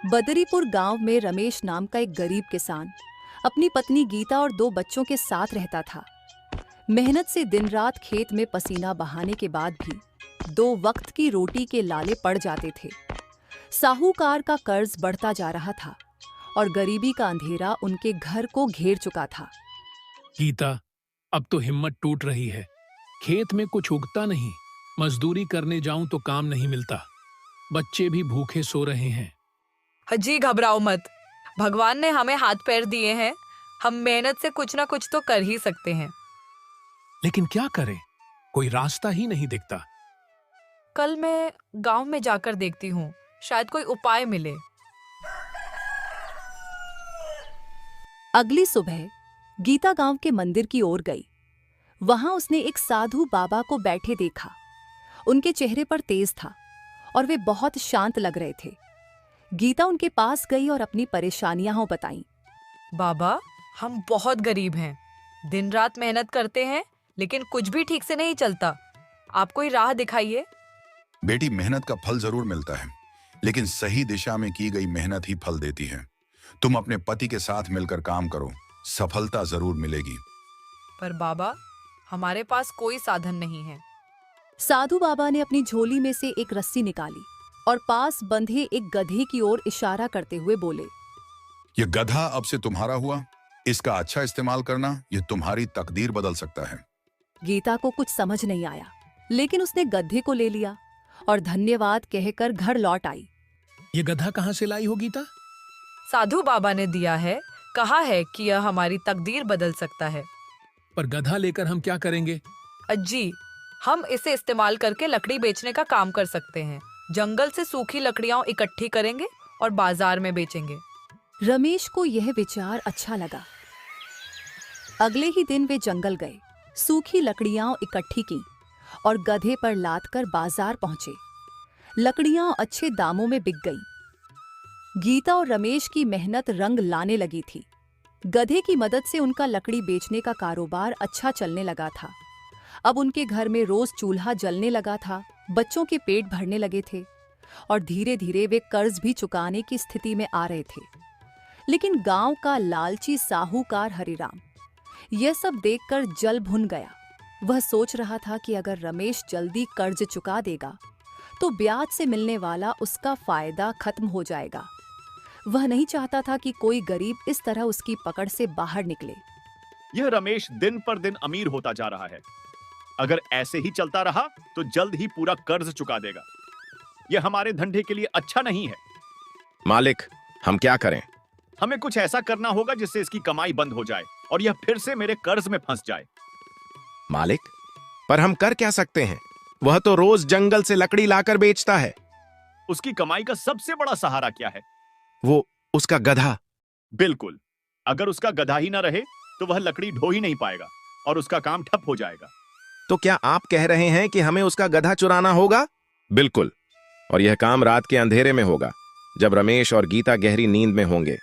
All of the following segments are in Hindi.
बदरीपुर गांव में रमेश नाम का एक गरीब किसान अपनी पत्नी गीता और 2 बच्चों के साथ रहता था। मेहनत से दिन रात खेत में पसीना बहाने के बाद भी 2 वक्त की रोटी के लाले पड़ जाते थे। साहूकार का कर्ज बढ़ता जा रहा था और गरीबी का अंधेरा उनके घर को घेर चुका था। गीता, अब तो हिम्मत टूट रही है। खेत में कुछ उगता नहीं, मजदूरी करने जाऊं तो काम नहीं मिलता, बच्चे भी भूखे सो रहे हैं। जी घबराओ मत, भगवान ने हमें हाथ पैर दिए हैं, हम मेहनत से कुछ ना कुछ तो कर ही सकते हैं। लेकिन क्या करें, कोई रास्ता ही नहीं दिखता। कल मैं गांव में जाकर देखती हूँ, शायद कोई उपाय मिले। अगली सुबह गीता गांव के मंदिर की ओर गई। वहां उसने एक साधु बाबा को बैठे देखा। उनके चेहरे पर तेज था और वे बहुत शांत लग रहे थे। गीता उनके पास गई और अपनी परेशानियां बताईं। बाबा, हम बहुत गरीब हैं, दिन रात मेहनत करते हैं लेकिन कुछ भी ठीक से नहीं चलता। आप कोई राह दिखाइए। बेटी, मेहनत का फल जरूर मिलता है, लेकिन सही दिशा में की गई मेहनत ही फल देती है। तुम अपने पति के साथ मिलकर काम करो, सफलता जरूर मिलेगी। पर बाबा, हमारे पास कोई साधन नहीं है। साधु बाबा ने अपनी झोली में से एक रस्सी निकाली और पास बंधे एक गधे की ओर इशारा करते हुए बोले, यह गधा अब से तुम्हारा हुआ, इसका अच्छा इस्तेमाल करना, यह तुम्हारी तकदीर बदल सकता है। गीता को कुछ समझ नहीं आया, लेकिन उसने गधे को ले लिया और धन्यवाद कहकर घर लौट आई। ये गधा कहाँ से लाई हो गीता? साधु बाबा ने दिया है, कहा है कि यह हमारी तकदीर बदल सकता है। पर गधा लेकर हम क्या करेंगे? अज्जी, हम इसे इस्तेमाल करके लकड़ी बेचने का काम कर सकते हैं। जंगल से सूखी लकड़ियां इकट्ठी करेंगे और बाजार में बेचेंगे। रमेश को यह विचार अच्छा लगा। अगले ही दिन वे जंगल गए, सूखी लकड़ियां इकट्ठी की और गधे पर लाद कर बाजार पहुंचे। लकड़ियां अच्छे दामों में बिक गईं। गीता और रमेश की मेहनत रंग लाने लगी थी। गधे की मदद से उनका लकड़ी बेचने का कारोबार अच्छा चलने लगा था। अब उनके घर में रोज चूल्हा जलने लगा था, बच्चों के पेट भरने लगे थे और धीरे धीरे वे कर्ज भी चुकाने की स्थिति में आ रहे थे। लेकिन गांव का लालची साहूकार हरिराम यह सब देखकर जल भुन गया। वह सोच रहा था कि अगर रमेश जल्दी कर्ज चुका देगा तो ब्याज से मिलने वाला उसका फायदा खत्म हो जाएगा। वह नहीं चाहता था कि कोई गरीब इस तरह उसकी पकड़ से बाहर निकले। यह रमेश दिन पर दिन अमीर होता जा रहा है। अगर ऐसे ही चलता रहा तो जल्द ही पूरा कर्ज चुका देगा। यह हमारे धंधे के लिए अच्छा नहीं है। मालिक, हम क्या करें? हमें कुछ ऐसा करना होगा जिससे इसकी कमाई बंद हो जाए और यह फिर से मेरे कर्ज में फंस जाए। मालिक, पर हम कर क्या सकते हैं? वह तो रोज जंगल से लकड़ी लाकर बेचता है। उसकी कमाई का सबसे बड़ा सहारा क्या है? वो उसका गधा। बिल्कुल, अगर उसका गधा ही ना रहे तो वह लकड़ी ढो ही नहीं पाएगा और उसका काम ठप हो जाएगा। तो क्या आप कह रहे हैं कि हमें उसका गधा चुराना होगा? बिल्कुल, और यह काम रात के अंधेरे में होगा, जब रमेश और गीता गहरी नींद में होंगे।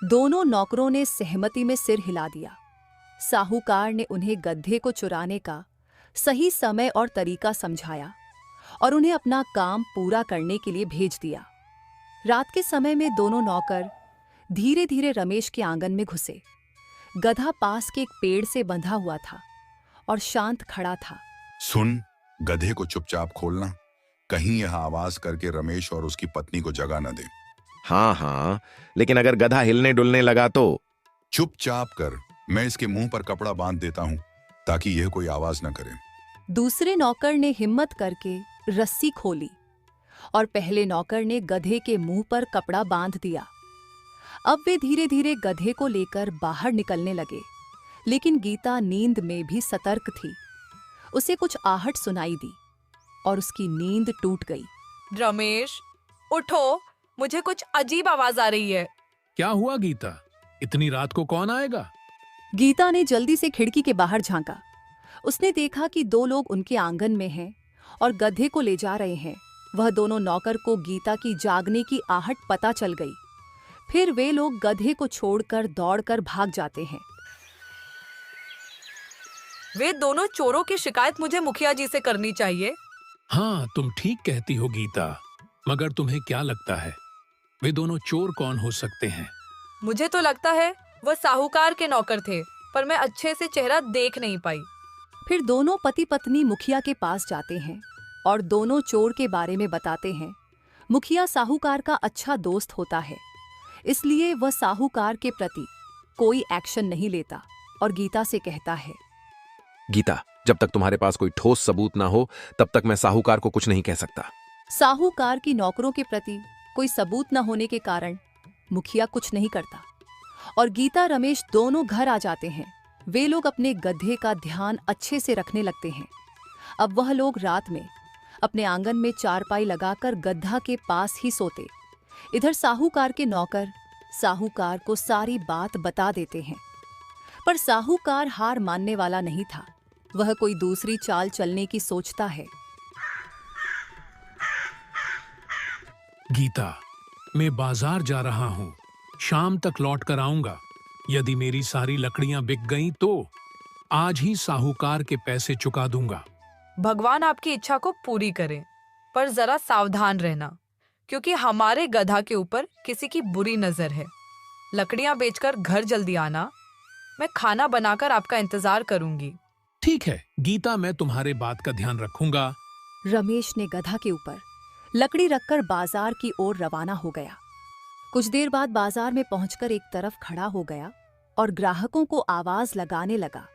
दोनों नौकरों ने सहमति में सिर हिला दिया। साहूकार ने उन्हें गधे को चुराने का सही समय और तरीका समझाया और उन्हें अपना काम पूरा करने के लिए भेज दिया। रात के समय में दोनों नौकर धीरे धीरे रमेश के आंगन में घुसे। गधा पास के एक पेड़ से बंधा हुआ था और शांत खड़ा था। सुन, गधे को चुपचाप खोलना, कहीं यह आवाज करके रमेश और उसकी पत्नी को जगा न दे। हाँ हाँ, लेकिन अगर गधा हिलने डुलने लगा तो? चुपचाप कर, मैं इसके मुंह पर कपड़ा बांध देता हूं ताकि यह कोई आवाज न करे। दूसरे नौकर ने हिम्मत करके रस्सी खोली और पहले नौकर ने गधे के मुंह पर कपड़ा बांध दिया। अब वे धीरे धीरे गधे को लेकर बाहर निकलने लगे, लेकिन गीता नींद में भी सतर्क थी। उसे कुछ आहट सुनाई दी और उसकी नींद टूट गई। रमेश, उठो, मुझे कुछ अजीब आवाज आ रही है। क्या हुआ गीता? इतनी रात को कौन आएगा? गीता ने जल्दी से खिड़की के बाहर झांका। उसने देखा कि 2 लोग उनके आंगन में हैं और गधे को ले जा रहे हैं। वह दोनों नौकर को गीता की जागने की आहट पता चल गई। फिर वे लोग गधे को छोड़कर दौड़कर भाग जाते हैं। वे दोनों चोरों की शिकायत मुझे मुखिया जी से करनी चाहिए। हाँ, तुम ठीक कहती हो गीता, मगर तुम्हें क्या लगता है वे दोनों चोर कौन हो सकते हैं? मुझे तो लगता है वह साहूकार के नौकर थे, पर मैं अच्छे से चेहरा देख नहीं पाई। फिर दोनों पति पत्नी मुखिया के पास जाते हैं और दोनों चोर के बारे में बताते हैं। मुखिया साहूकार का अच्छा दोस्त होता है, इसलिए वह साहूकार के प्रति कोई एक्शन नहीं लेता और गीता से कहता है, गीता, जब तक तुम्हारे पास कोई ठोस सबूत ना हो तब तक मैं साहूकार को कुछ नहीं कह सकता। साहूकार की नौकरों के प्रति कोई सबूत न होने के कारण मुखिया कुछ नहीं करता और गीता रमेश दोनों घर आ जाते हैं। वे लोग अपने गधे का ध्यान अच्छे से रखने लगते हैं। अब वह लोग रात में अपने आंगन में चारपाई लगाकर गधा के पास ही सोते। इधर साहूकार के नौकर साहूकार को सारी बात बता देते हैं, पर साहूकार हार मानने वाला नहीं था। वह कोई दूसरी चाल चलने की सोचता है। गीता, मैं बाजार जा रहा हूँ, शाम तक लौट कर आऊंगा। यदि मेरी सारी लकड़ियां बिक गईं तो आज ही साहूकार के पैसे चुका दूंगा। भगवान आपकी इच्छा को पूरी करे, पर जरा सावधान रहना, क्योंकि हमारे गधा के ऊपर किसी की बुरी नजर है। लकड़ियां बेचकर घर जल्दी आना, मैं खाना बनाकर आपका इंतजार करूंगी। ठीक है गीता, मैं तुम्हारे बात का ध्यान रखूंगा। रमेश ने गधा के ऊपर लकड़ी रखकर बाजार की ओर रवाना हो गया। कुछ देर बाद बाजार में पहुंचकर एक तरफ खड़ा हो गया और ग्राहकों को आवाज लगाने लगा,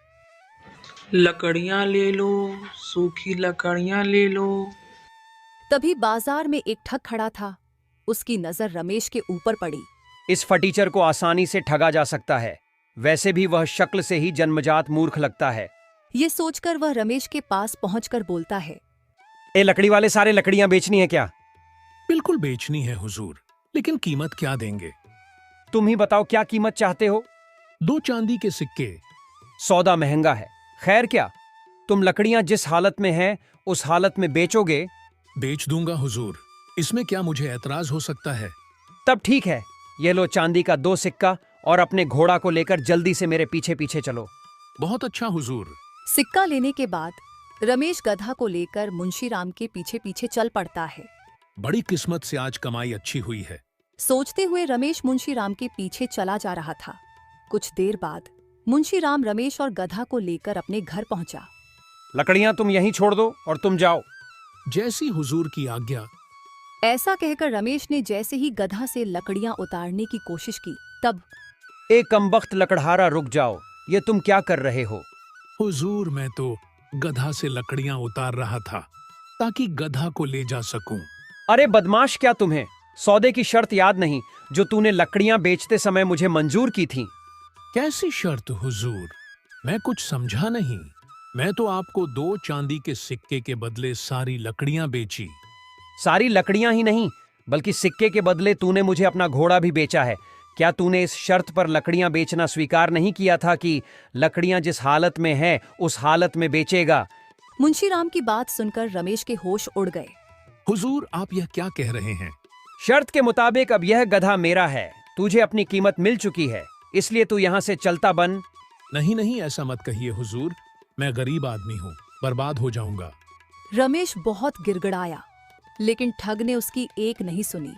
लकड़ियाँ ले लो, सूखी लकड़ियाँ ले लो। तभी बाजार में एक ठग खड़ा था। उसकी नजर रमेश के ऊपर पड़ी। इस फटीचर को आसानी से ठगा जा सकता है, वैसे भी वह शक्ल से ही जन्मजात मूर्ख लगता है। ये सोचकर वह रमेश के पास पहुंचकर बोलता है, ए लकड़ी वाले, सारे लकड़ियां बेचनी है क्या? बिल्कुल बेचनी है हुजूर, लेकिन कीमत क्या देंगे? तुम ही बताओ क्या कीमत चाहते हो? 2 चांदी के सिक्के। सौदा महंगा है। खैर क्या, तुम लकड़ियां जिस हालत में हैं उस हालत में बेचोगे? बेच दूंगा हुजूर, इसमें क्या मुझे ऐतराज हो सकता है? तब ठीक है, ये लो चांदी का 2 सिक्का और अपने घोड़ा को लेकर जल्दी से मेरे पीछे पीछे चलो। बहुत अच्छा हुजूर। सिक्का लेने के बाद रमेश गधा को लेकर मुंशीराम के पीछे पीछे चल पड़ता है। बड़ी किस्मत से आज कमाई अच्छी हुई है। सोचते हुए रमेश मुंशीराम के पीछे चला जा रहा था। कुछ देर बाद मुंशीराम रमेश और गधा को लेकर अपने घर पहुंचा। लकड़ियां तुम यहीं छोड़ दो और तुम जाओ। जैसी हुजूर की आज्ञा। ऐसा कहकर रमेश ने जैसे ही गधा से लकड़ियां उतारने की कोशिश की, तब ए कमबख्त लकड़हारा, रुक जाओ, ये तुम क्या कर रहे हो? हुजूर, मैं तो गधा से लकड़ियां उतार रहा था ताकि गधा को ले जा सकूं। अरे बदमाश, क्या तुम्हें सौदे की शर्त याद नहीं जो तूने लकड़ियां बेचते समय मुझे मंजूर की थी? कैसी शर्त हुजूर? मैं कुछ समझा नहीं। मैं तो आपको 2 चांदी के सिक्के के बदले सारी लकड़ियां बेची। सारी लकड़ियां ही नहीं, बल्कि सिक्के के बदले तूने मुझे अपना घोड़ा भी बेचा है। क्या तूने इस शर्त पर लकड़ियां बेचना स्वीकार नहीं किया था कि लकड़ियां जिस हालत में है उस हालत में बेचेगा? मुंशीराम की बात सुनकर रमेश के होश उड़ गए। हुजूर, आप यह क्या कह रहे हैं? शर्त के मुताबिक अब यह गधा मेरा है। तुझे अपनी कीमत मिल चुकी है, इसलिए तू यहाँ से चलता बन। नहीं नहीं, ऐसा मत कहिए हुजूर, मैं गरीब आदमी हूँ, बर्बाद हो जाऊंगा। रमेश बहुत गिड़गिड़ाया, लेकिन ठग ने उसकी एक नहीं सुनी,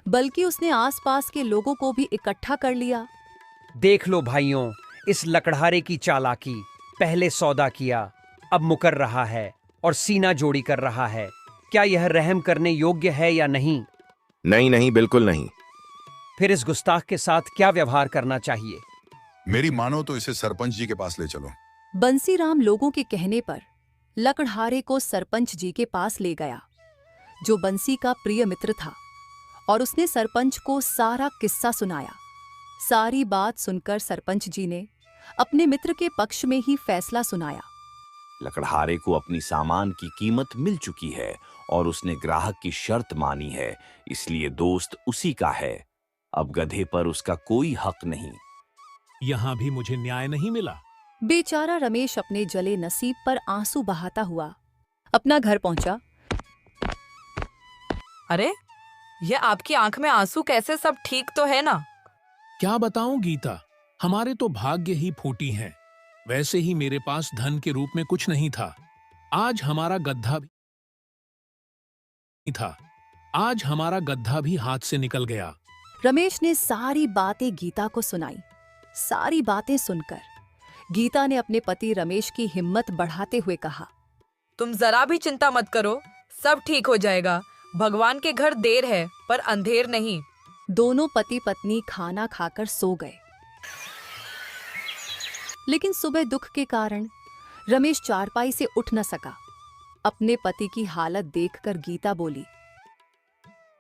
बल्कि उसने आसपास के लोगों को भी इकट्ठा कर लिया। देख लो भाइयों, इस लकड़हारे की चालाकी। पहले सौदा किया, अब मुकर रहा है और सीना जोड़ी कर रहा है। क्या यह रहम करने योग्य है या नहीं? नहीं नहीं, बिल्कुल नहीं। फिर इस गुस्ताख के साथ क्या व्यवहार करना चाहिए? मेरी मानो तो इसे सरपंच जी के पास ले चलो। बंसीराम लोगों के कहने पर लकड़हारे को सरपंच जी के पास ले गया, जो बंसी का प्रिय मित्र था, और उसने सरपंच को सारा किस्सा सुनाया। सारी बात सुनकर सरपंच जी ने अपने मित्र के पक्ष में ही फैसला सुनाया। लकड़हारे को अपनी सामान की कीमत मिल चुकी है और उसने ग्राहक की शर्त मानी है, इसलिए दोस्त उसी का है। अब गधे पर उसका कोई हक नहीं। यहाँ भी मुझे न्याय नहीं मिला। बेचारा रमेश अपने जले नसीब पर आंसू बहाता हुआ अपना घर पहुंचा। अरे, ये आपकी आंख में आंसू कैसे? सब ठीक तो है ना? क्या बताऊं गीता, हमारे तो भाग्य ही फूटी हैं। वैसे ही मेरे पास धन के रूप में कुछ नहीं था। आज हमारा गधा भी था। आज हमारा गधा भी हाथ से निकल गया। रमेश ने सारी बातें गीता को सुनाई। सारी बातें सुनकर गीता ने अपने पति रमेश की हिम्मत बढ़ाते हुए कहा, तुम जरा भी चिंता मत करो, सब ठीक हो जाएगा। भगवान के घर देर है पर अंधेर नहीं। दोनों पति पत्नी खाना खाकर सो गए। लेकिन सुबह दुख के कारण रमेश चारपाई से उठ न सका। अपने पति की हालत देखकर गीता बोली,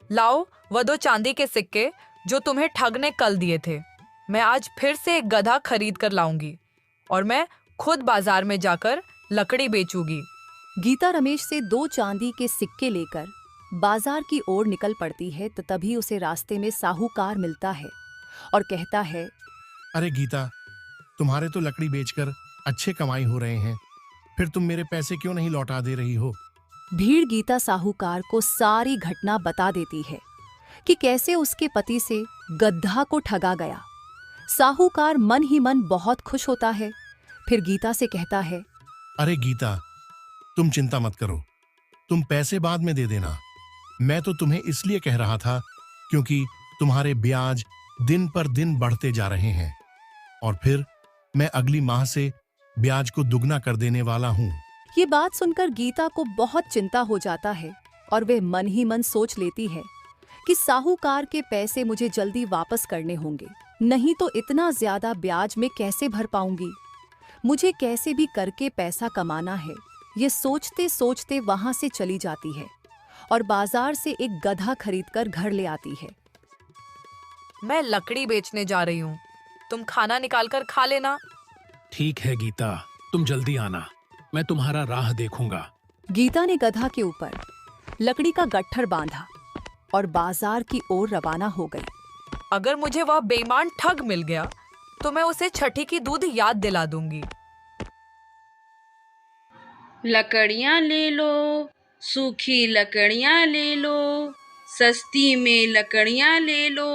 लाओ वो 2 चांदी के सिक्के जो तुम्हें ठग ने कल दिए थे। मैं आज फिर से एक गधा खरीद कर लाऊंगी और मैं खुद बाजार में जाकर लकड़ी बेचूंगी। गीता रमेश से 2 चांदी के सिक्के लेकर बाजार की ओर निकल पड़ती है तो तभी उसे रास्ते में साहूकार मिलता है और कहता है, अरे गीता, तुम्हारे तो लकड़ी बेचकर अच्छे कमाई हो रहे हैं, फिर तुम मेरे पैसे क्यों नहीं लौटा दे रही हो? भीड़ गीता साहूकार को सारी घटना बता देती है कि कैसे उसके पति से गधा को ठगा गया। साहूकार मन ही मन बहुत खुश होता है। फिर गीता से कहता है, अरे गीता, तुम चिंता मत करो, तुम पैसे बाद में दे देना। मैं तो तुम्हें इसलिए कह रहा था क्योंकि तुम्हारे ब्याज दिन पर दिन बढ़ते जा रहे हैं और फिर मैं अगली माह से ब्याज को दुगना कर देने वाला हूँ। ये बात सुनकर गीता को बहुत चिंता हो जाता है और वे मन ही मन सोच लेती है कि साहूकार के पैसे मुझे जल्दी वापस करने होंगे, नहीं तो इतना ज्यादा ब्याज में कैसे भर पाऊंगी। मुझे कैसे भी करके पैसा कमाना है। ये सोचते सोचते वहां से चली जाती है और बाजार से एक गधा खरीदकर घर ले आती है। मैं लकड़ी बेचने जा रही हूँ, तुम खाना निकाल कर खा लेना। ठीक है गीता, तुम जल्दी आना, मैं तुम्हारा राह देखूंगा। गीता ने गधा के ऊपर लकड़ी का गट्ठर बांधा और बाजार की ओर रवाना हो गई। अगर मुझे वह बेईमान ठग मिल गया तो मैं उसे छठी की दूध याद दिला दूंगी। लकड़ियाँ ले लो, सूखी लकड़ियाँ ले लो, सस्ती में लकड़ियाँ ले लो।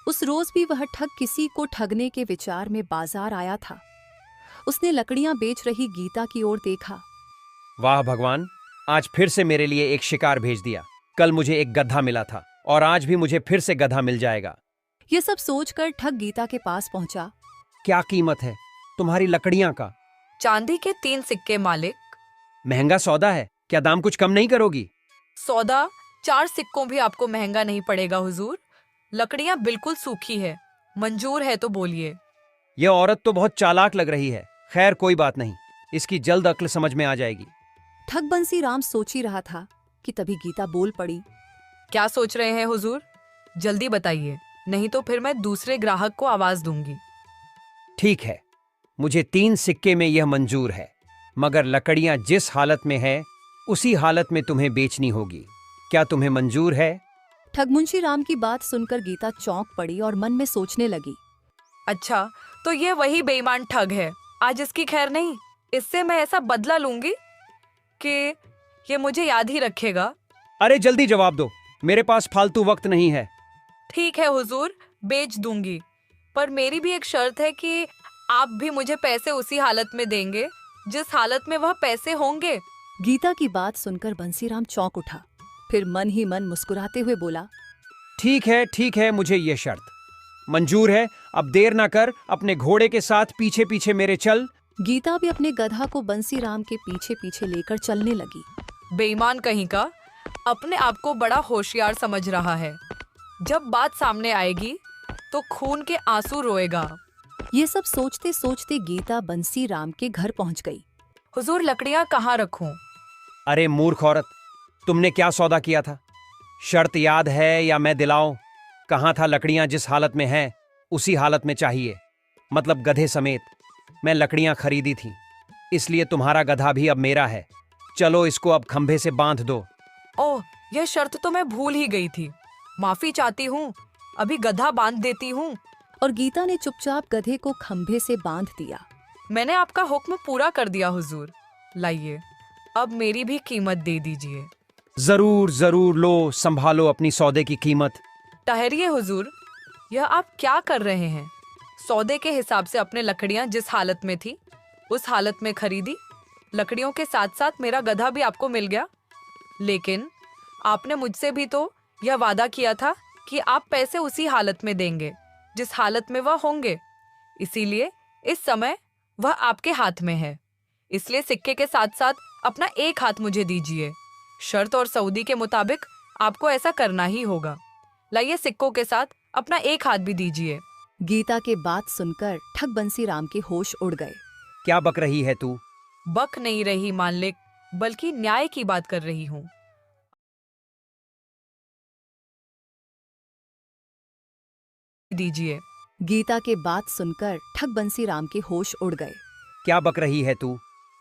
उस रोज भी वह ठग किसी को ठगने के विचार में बाजार आया था। उसने लकड़ियां बेच रही गीता की ओर देखा। वाह भगवान, आज फिर से मेरे लिए एक शिकार भेज दिया। कल मुझे एक गधा मिला था और आज भी मुझे फिर से गधा मिल जाएगा। ये सब सोचकर ठग गीता के पास पहुंचा। क्या कीमत है तुम्हारी लकड़ियां का? चांदी के 3 सिक्के मालिक। महंगा सौदा है, क्या दाम कुछ कम नहीं करोगी? सौदा 4 सिक्कों भी आपको महंगा नहीं पड़ेगा हुजूर। लकड़ियां बिल्कुल सूखी है, मंजूर है तो बोलिए। यह औरत तो बहुत चालाक लग रही है। खैर कोई बात नहीं, इसकी जल्द अक्ल समझ में आ जाएगी। ठग बंसी राम सोच ही रहा था कि तभी गीता बोल पड़ी। क्या सोच रहे हैं हुजूर? जल्दी बताइए, नहीं तो फिर मैं दूसरे ग्राहक को आवाज दूंगी। ठीक है, मुझे 3 सिक्के में यह मंजूर है, मगर लकड़ियां जिस हालत में है उसी हालत में तुम्हें बेचनी होगी। क्या तुम्हें मंजूर है? ठग मुंशी राम की बात सुनकर गीता चौंक पड़ी और मन में सोचने लगी। अच्छा, तो ये वही बेईमान ठग है। आज इसकी खैर नहीं, इससे मैं ऐसा बदला लूंगी कि ये मुझे याद ही रखेगा। अरे जल्दी जवाब दो, मेरे पास फालतू वक्त नहीं है। ठीक है हुजूर, बेच दूंगी, पर मेरी भी एक शर्त है कि आप भी मुझे पैसे उसी हालत में देंगे जिस हालत में वह पैसे होंगे। गीता की बात सुनकर बंसीराम चौंक उठा, फिर मन ही मन मुस्कुराते हुए बोला, ठीक है, मुझे ये शर्त मंजूर है। अब देर ना कर, अपने घोड़े के साथ पीछे पीछे मेरे चल। गीता भी अपने गधा को बंसीराम के पीछे पीछे लेकर चलने लगी। बेईमान कहीं का, अपने आप को बड़ा होशियार समझ रहा है। जब बात सामने आएगी तो खून के आंसू रोएगा। ये सब सोचते सोचते गीता बंसीराम के घर पहुंच गई। हुजूर, लकड़ियां कहाँ रखूं? अरे मूर्ख औरत, तुमने क्या सौदा किया था? शर्त याद है या मैं दिलाऊं? कहाँ था? लकड़ियां जिस हालत में हैं उसी हालत में चाहिए, मतलब गधे समेत। मैं लकड़ियां खरीदी थी, इसलिए तुम्हारा गधा भी अब मेरा है। चलो इसको अब खंभे से बांध दो। ओह, यह शर्त तो मैं भूल ही गई थी। माफी चाहती हूँ, अभी गधा बांध देती हूँ। और गीता ने चुपचाप गधे को खंभे से बांध दिया। मैंने आपका हुक्म पूरा कर दिया हुजूर। लाइए, अब मेरी भी कीमत दे दीजिए। जरूर लो, संभालो अपनी सौदे की कीमत। ठहरिए हुजूर, यह आप क्या कर रहे हैं? सौदे के हिसाब से अपने लकड़ियां जिस हालत में थी उस हालत में खरीदी। लकड़ियों के साथ साथ मेरा गधा भी आपको मिल गया, लेकिन आपने मुझसे भी तो यह वादा किया था कि आप पैसे उसी हालत में देंगे जिस हालत में वह होंगे। इसीलिए इस समय वह आपके हाथ में है। इसलिए सिक्के के साथ साथ अपना एक हाथ मुझे दीजिए। शर्त और सऊदी के मुताबिक आपको ऐसा करना ही होगा। लाइए सिक्कों के साथ अपना एक हाथ भी दीजिए। गीता के बात सुनकर ठग बंसीराम के होश उड़ गए। क्या बक रही है तू? बक नहीं रही मालिक, बल्कि न्याय की बात कर रही हूँ। दीजिए। गीता के बात सुनकर ठग बंसीराम के होश उड़ गए। क्या बक रही है तू?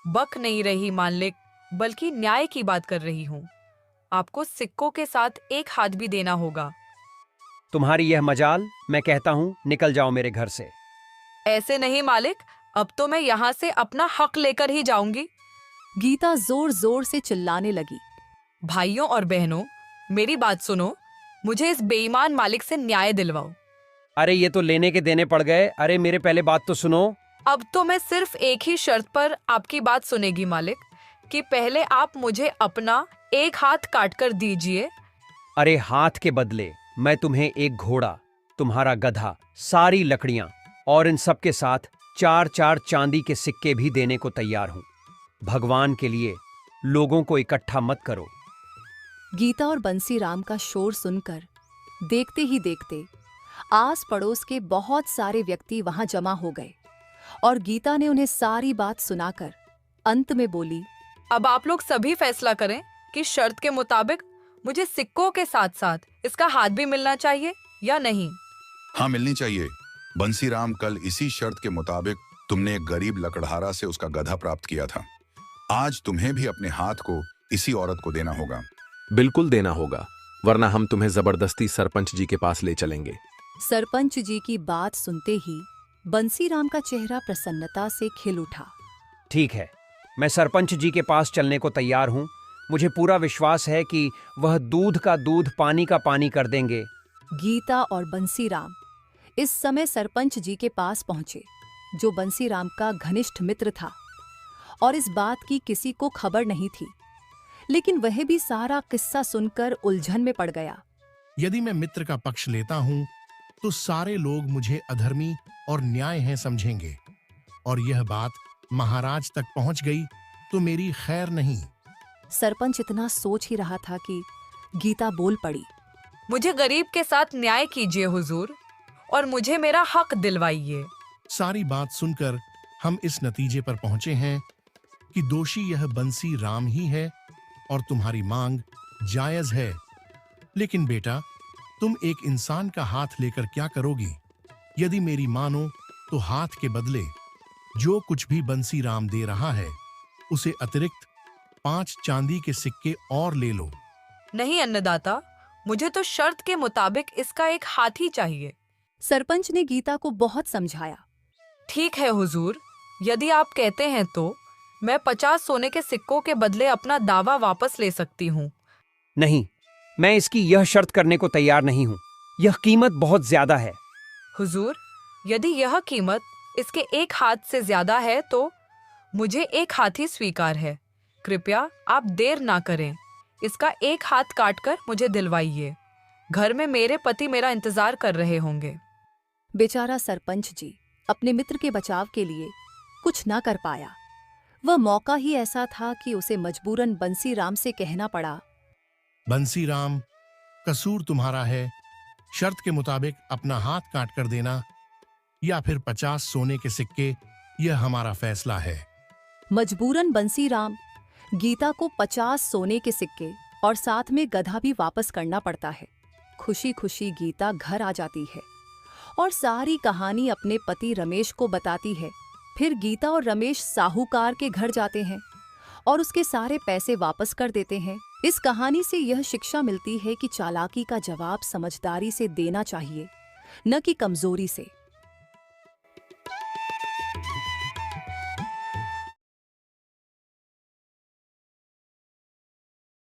बक नहीं रही मालिक, बल्कि न्याय की बात कर रही हूँ। आपको सिक्कों के साथ एक हाथ भी देना होगा। तुम्हारी यह मजाल, मैं कहता हूँ निकल जाओ मेरे घर से। ऐसे नहीं मालिक, अब तो मैं यहाँ से अपना हक लेकर ही जाऊंगी। गीता जोर जोर से चिल्लाने लगी। भाइयों और बहनों, मेरी बात सुनो। मुझे इस बेईमान मालिक से न्याय दिलवाओ। अरे ये तो लेने के देने पड़ गए। अरे मेरे पहले बात तो सुनो। अब तो मैं सिर्फ एक ही शर्त पर आपकी बात सुनेगी मालिक, कि पहले आप मुझे अपना एक हाथ काट कर दीजिए। अरे हाथ के बदले मैं तुम्हें एक घोड़ा, तुम्हारा गधा, सारी लकड़ियां और इन सब के साथ 4-4 चांदी के सिक्के भी देने को तैयार हूं। भगवान के लिए लोगों को इकट्ठा मत करो। गीता और बंसीराम का शोर सुनकर देखते ही देखते आस पड़ोस के बहुत सारे व्यक्ति वहां जमा हो गए और गीता ने उन्हें सारी बात सुनाकर अंत में बोली, अब आप लोग सभी फैसला करें कि शर्त के मुताबिक मुझे सिक्कों के साथ साथ इसका हाथ भी मिलना चाहिए या नहीं। हाँ, मिलनी चाहिए। बंसीराम, कल इसी शर्त के मुताबिक तुमने एक गरीब लकड़हारा से उसका गधा प्राप्त किया था। आज तुम्हें भी अपने हाथ को इसी औरत को देना होगा। बिल्कुल देना होगा, वरना हम तुम्हें जबरदस्ती सरपंच जी के पास ले चलेंगे। सरपंच जी की बात सुनते ही बंसीराम का चेहरा प्रसन्नता से खिल उठा। ठीक है, मैं सरपंच जी के पास चलने को तैयार हूं। मुझे पूरा विश्वास है कि वह दूध का दूध, पानी का पानी कर देंगे। गीता और बंसीराम इस समय सरपंच जी के पास पहुंचे, जो बंसीराम का घनिष्ठ मित्र था और इस बात की किसी को खबर नहीं थी। लेकिन वह भी सारा किस्सा सुनकर उलझन में पड़ गया। यदि मैं मित्र का पक्ष लेता हूं तो सारे लोग मुझे अधर्मी और न्याय है समझेंगे, और यह बात महाराज तक पहुंच गई तो मेरी खैर नहीं। सरपंच इतना सोच ही रहा था कि गीता बोल पड़ी। मुझे गरीब के साथ न्याय कीजिए हुजूर, और मुझे मेरा हक दिलवाइए। सारी बात सुनकर हम इस नतीजे पर पहुंचे हैं कि दोषी यह बंसी राम ही है और तुम्हारी मांग जायज है। लेकिन बेटा, तुम एक इंसान का हाथ लेकर क्या करोगी? यदि मेरी मानो तो हाथ के बदले जो कुछ भी बंसी राम दे रहा है उसे अतिरिक्त 5 चांदी के सिक्के और ले लो। नहीं अन्नदाता, मुझे तो शर्त के मुताबिक इसका एक हाथ ही चाहिए। सरपंच ने गीता को बहुत समझाया। ठीक है हुजूर, यदि आप कहते हैं तो मैं 50 सोने के सिक्कों के बदले अपना दावा वापस ले सकती हूँ। नहीं, मैं इसकी यह शर्त करने को तैयार नहीं हूं। यह कीमत बहुत ज्यादा है। हुजूर, यदि यह कीमत इसके एक हाथ से ज्यादा है तो मुझे एक हाथ ही स्वीकार है। कृपया आप देर ना करें, इसका एक हाथ काटकर मुझे दिलवाइए। घर में मेरे पति मेरा इंतजार कर रहे होंगे। बेचारा सरपंच जी अपने मित्र के बचाव के लिए कुछ ना कर पाया। वह मौका ही ऐसा था कि उसे मजबूरन बंसीराम से कहना पड़ा, बंसीराम, कसूर तुम्हारा है। शर्त के मुताबिक अपना हाथ काट कर देना या फिर 50 सोने के सिक्के, यह हमारा फैसला है। मजबूरन बंसीराम गीता को 50 सोने के सिक्के और साथ में गधा भी वापस करना पड़ता है। खुशी खुशी गीता घर आ जाती है और सारी कहानी अपने पति रमेश को बताती है। फिर गीता और रमेश साहूकार के घर जाते हैं और उसके सारे पैसे वापस कर देते हैं। इस कहानी से यह शिक्षा मिलती है कि चालाकी का जवाब समझदारी से देना चाहिए, न कि कमजोरी से।